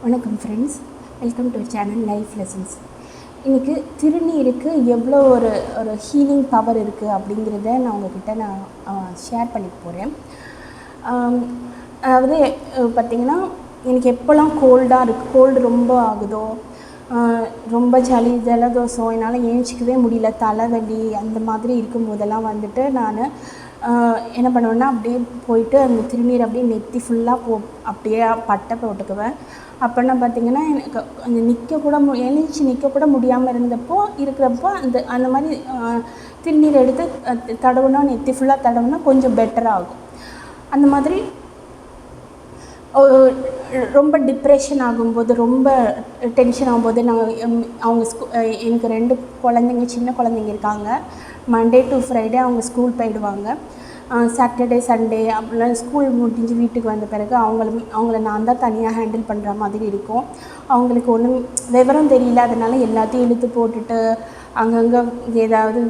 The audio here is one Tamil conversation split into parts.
வணக்கம் friends, welcome to channel life lessons. இன்றைக்கி திருநீருக்கு எவ்வளோ ஒரு ஒரு ஹீலிங் பவர் இருக்குது அப்படிங்கிறத நான் உங்கள்கிட்ட ஷேர் பண்ணிக்க போகிறேன். அதாவது பார்த்திங்கன்னா, எனக்கு எப்போல்லாம் கோல்டு ரொம்ப ஆகுதோ, ரொம்ப சளி ஜலதோஷம் என்னால் ஏஞ்சிக்கவே முடியல, தலைவலி அந்த மாதிரி இருக்கும்போதெல்லாம் வந்துட்டு நான் என்ன பண்ணுவேன்னா, அப்படியே போயிட்டு அந்த திருநீர் அப்படியே நெத்தி ஃபுல்லாக அப்படியே பட்டை போட்டுக்குவேன். அப்போனா பார்த்திங்கன்னா, எனக்கு அந்த எழுந்திரிச்சி நிற்கக்கூட முடியாமல் இருக்கிறப்போ அந்த மாதிரி திருநீர் எடுத்து தடவுனா, நெத்தி ஃபுல்லாக தடவுனா கொஞ்சம் பெட்டராகும். அந்த மாதிரி ரொம்ப டிப்ரெஷன் ஆகும்போது, ரொம்ப டென்ஷன் ஆகும்போது, எனக்கு 2 குழந்தைங்க, சின்ன குழந்தைங்க இருக்காங்க. மண்டே டு ஃப்ரைடே அவங்க ஸ்கூல் போயிடுவாங்க. சாட்டர்டே சண்டே அப்படிலாம் ஸ்கூல் முடிஞ்சு வீட்டுக்கு வந்த பிறகு அவங்கள நான் தான் தனியாக ஹேண்டில் பண்ணுற மாதிரி இருக்கும். அவங்களுக்கு ஒன்றும் விவரம் தெரியல, அதனால் எல்லாத்தையும் இழுத்து போட்டுட்டு அங்கங்கே ஏதாவது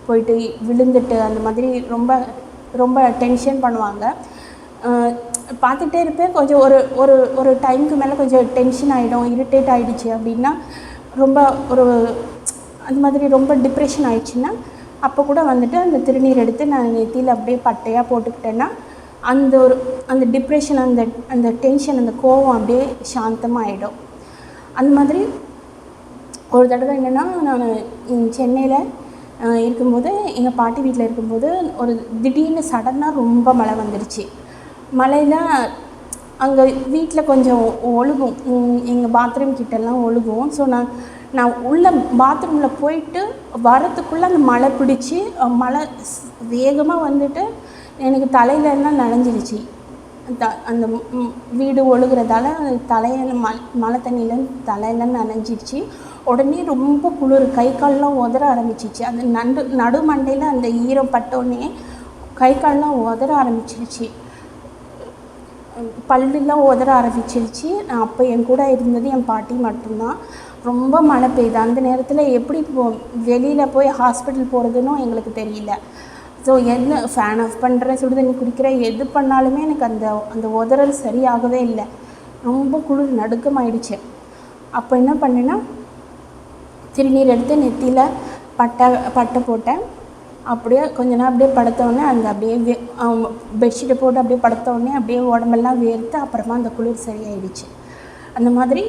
போயிட்டு விழுந்துட்டு அந்த மாதிரி ரொம்ப ரொம்ப டென்ஷன் பண்ணுவாங்க. பார்த்துட்டே இருப்பேன். கொஞ்சம் ஒரு டைமுக்கு மேலே கொஞ்சம் டென்ஷன் ஆகிடும், இரிட்டேட் ஆகிடுச்சு அப்படின்னா, ரொம்ப அந்த மாதிரி ரொம்ப டிப்ரெஷன் ஆகிடுச்சின்னா, அப்போ கூட வந்துட்டு அந்த திருநீர் எடுத்து நான் நெத்தியில் அப்படியே பட்டையாக போட்டுக்கிட்டேன்னா, அந்த டிப்ரெஷன், அந்த டென்ஷன், அந்த கோவம் அப்படியே சாந்தமாக ஆகிடும். அந்த மாதிரி ஒரு தடவை என்னென்னா, நான் சென்னையில் இருக்கும்போது, எங்கள் பாட்டி வீட்டில் இருக்கும்போது திடீர்னு சடனாக ரொம்ப மழை வந்துடுச்சு. மழையில் அங்கே வீட்டில் கொஞ்சம் ஒழுகும், எங்கள் பாத்ரூம் கிட்டெல்லாம் ஒழுகும். ஸோ நான் உள்ளே பாத்ரூமில் போயிட்டு வரத்துக்குள்ளே அந்த மழை பிடிச்சி மழை வேகமாக வந்துட்டு எனக்கு தலையிலெல்லாம் நனைஞ்சிருச்சு. அந்த வீடு ஒழுகிறதால தலையில் மழை தண்ணியில் தலையெல்லாம் நனைஞ்சிருச்சு. உடனே ரொம்ப குளிர், கை கால்லாம் உதற ஆரம்பிச்சிச்சு. அந்த நடு மண்டையில் அந்த ஈரம் பட்டோடனே கை கால்லாம் உதற ஆரம்பிச்சிருச்சு, பல்லெல்லாம் உதற ஆரம்பிச்சிருச்சு. நான் அப்போ என் கூட இருந்தது என் பாட்டி மட்டும்தான். ரொம்ப மழை பெய்யுது. அந்த நேரத்தில் எப்படி வெளியில் போய் ஹாஸ்பிட்டல் போகிறதுன்னு எங்களுக்கு தெரியல. ஸோ என்ன ஃபேன் ஆஃப் பண்ணுற, சுடுதண்ணி குடிக்கிற, எது பண்ணாலுமே எனக்கு அந்த உதறல் சரியாகவே இல்லை. ரொம்ப குளிர் நடுக்கமாயிடுச்சு. அப்போ என்ன பண்ணேன்னா, திருநீர் எடுத்து நெத்தியில் பட்டை போட்டேன். அப்படியே கொஞ்ச நேரம் அப்படியே படுத்தோடனே அப்படியே பெட்ஷீட்டை போட்டு அப்படியே படுத்தோடனே அப்படியே உடம்பெல்லாம் வேர்த்து அப்புறமா அந்த குளிர் சரியாயிடுச்சு. அந்த மாதிரி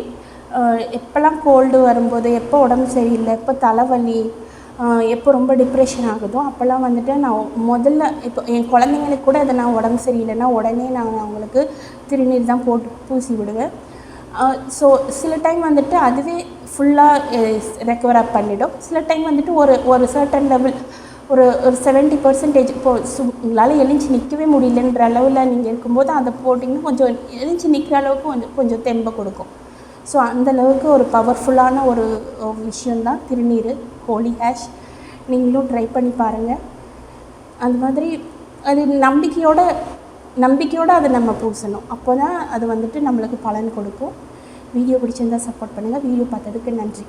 எப்போல்லாம் கோல்டு வரும்போது, எப்போ உடம்பு சரியில்லை, எப்போ தலைவலி, எப்போ ரொம்ப டிப்ரெஷன் ஆகுதோ அப்போல்லாம் வந்துட்டு நான் முதல்ல இப்போ என் குழந்தைங்களுக்கு கூட அதை நான் உடம்பு சரியில்லைன்னா உடனே நான் அவங்களுக்கு திருநீர் தான் போட்டு பூசி விடுவேன். ஸோ சில டைம் வந்துட்டு அதுவே ஃபுல்லாக ரெக்கவர் அப் பண்ணிவிடும். சில டைம் வந்துட்டு ஒரு சர்டன் லெவல், ஒரு 70% உங்களால் எழுஞ்சி நிற்கவே முடியலன்ற அளவில் நீங்கள் இருக்கும்போது அதை போட்டிங்கன்னா கொஞ்சம் எழுஞ்சி நிற்கிற அளவுக்கு கொஞ்சம் தெம்பை கொடுக்கும். ஸோ அந்தளவுக்கு ஒரு பவர்ஃபுல்லான ஒரு விஷயந்தான் திருநீர், ஹோலி ஆஷ். நீங்களும் ட்ரை பண்ணி பாருங்கள். அந்த மாதிரி அது நம்பிக்கையோடு அதை நம்ம பூசணும். அப்போ தான் அது வந்துட்டு நம்மளுக்கு பலன் கொடுக்கும். வீடியோ பிடிச்சிருந்தால் சப்போர்ட் பண்ணுங்கள். வீடியோ பார்த்ததுக்கு நன்றி.